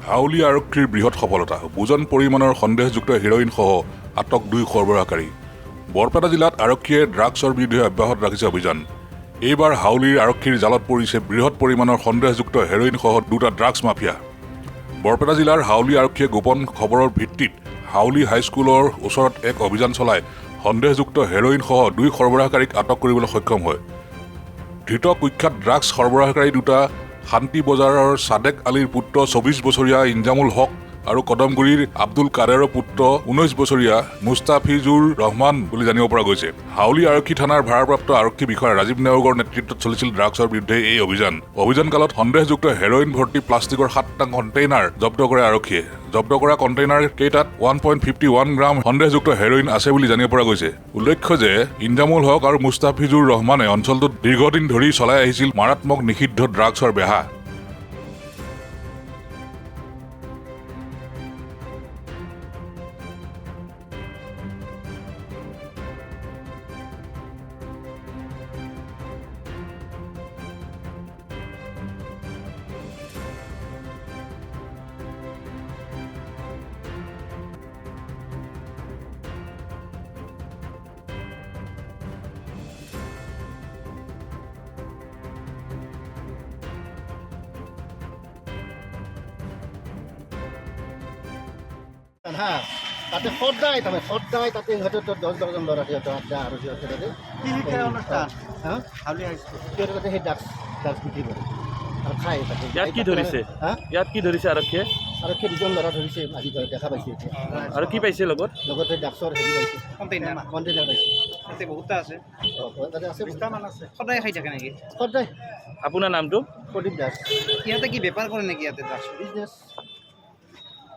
হাউলি আৰক্ষীৰ বৃহৎ সফলতা ওজন পৰিমাণৰ সন্দেহযুক্ত হেৰইন সহ আটক 2 সৰবৰাহকাৰী বৰপেটা জিলাত আৰক্ষীয়ে ড্ৰাগছৰ বিৰুদ্ধে অব্যাহত ৰাখিছে অভিযান এইবাৰ হাউলিৰ আৰক্ষীৰ জালত পৰিছে বৃহৎ পৰিমাণৰ সন্দেহযুক্ত হেৰইন সহ 2টা ড্ৰাগছ মাফিয়া বৰপেটা জিলাৰ হাউলি আৰক্ষীয়ে গোপন খবৰৰ ভিত্তিত হাউলি হাইস্কুলৰ ওচৰত এক অভিযান চলাই সন্দেহযুক্ত হেৰইন সহ 2 সৰবৰাহকাৰীক আটক কৰিবলৈ সক্ষম হয় ধৃত কুখ্যাত ড্ৰাগছ সৰবৰাহকাৰী দুটা শান্তি বজাৰৰ সাদেক আলীৰ পুত্ৰ 24 বছৰীয়া ইনজামুল হক আৰু কদমগুৰিৰ আব্দুল কাদেৰৰ পুত্ৰ 19 বছৰীয়া মুস্তাফিজুৰ ৰহমান বুলি জানিব পৰা গৈছে হাউলি আৰক্ষী থানাৰ ভাৰপ্ৰাপ্ত আৰক্ষী বিষয়া ৰাজীৱ নেওগৰ নেতৃত্বত চলিছিল ড্ৰাগছৰ বিৰুদ্ধে এই অভিযানকালত সন্দেহযুক্ত হেৰইন ভৰ্তি প্লাষ্টিকৰ 7টা কণ্টেইনাৰ জব্দ কৰে আৰক্ষীয়ে জব্দ কৰা কণ্টেইনাৰ কেইটাত 1.51 গ্ৰাম সন্দেহযুক্ত হেৰইন আছে বুলি জানিব পৰা গৈছে উল্লেখ্য যে ইনজামুল হক আৰু মুস্তাফিজুৰ ৰহমানে অঞ্চলটোত দীৰ্ঘদিন ধৰি চলাই আহিছিল মাৰাত্মক নিষিদ্ধ ড্ৰাগছৰ বেহা হা তাতে সদায় তাতে সিহঁতে 10 ল'ৰা সিহঁতে আৰু সিহঁতে তাতে অনুষ্ঠান হা হাউলি হাইস্কুল সিহঁতে তাতে সেই ড্ৰাগছ বিক্ৰী কৰে আৰু খায় তাতে ইয়াত কি ধৰিছে হা ইয়াত কি ধৰিছে আৰক্ষীয়ে আৰু সেই 2জন ল'ৰা ধৰিছে আজি দেখা পাইছে এতিয়া আৰু কি পাইছে লগত লগতে ড্ৰাগছৰ হেৰি পাইছে কণ্টেইনাৰ কণ্টেইনাৰ পাইছে তাতে বহুতটা আছে তাতে আছে 20টামান আছে সদায় খাই থাকে নেকি সদায় আপোনাৰ নামটো প্ৰদীপ দাস ইয়াতে কি বেপাৰ কৰে নেকি ইয়াতে ড্ৰাগছ বিজনেছ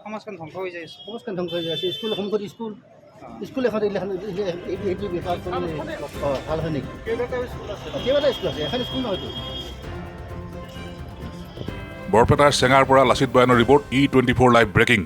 সমাজখন ধ্বংস হৈ যায় আছে সমাজখন ধ্বংস হৈ আছে স্কুল সম্পত্তি স্কুল এখন এইটো বেপাৰ কৰিলে ভাল হয় নেকি কেইবাটা স্কুল আছে এখন স্কুল নহয়তো বৰপেটাৰ চেঙাৰ পৰা লাচিত বয়ানৰ ৰিপৰ্ট E24 লাইভ ব্ৰেকিং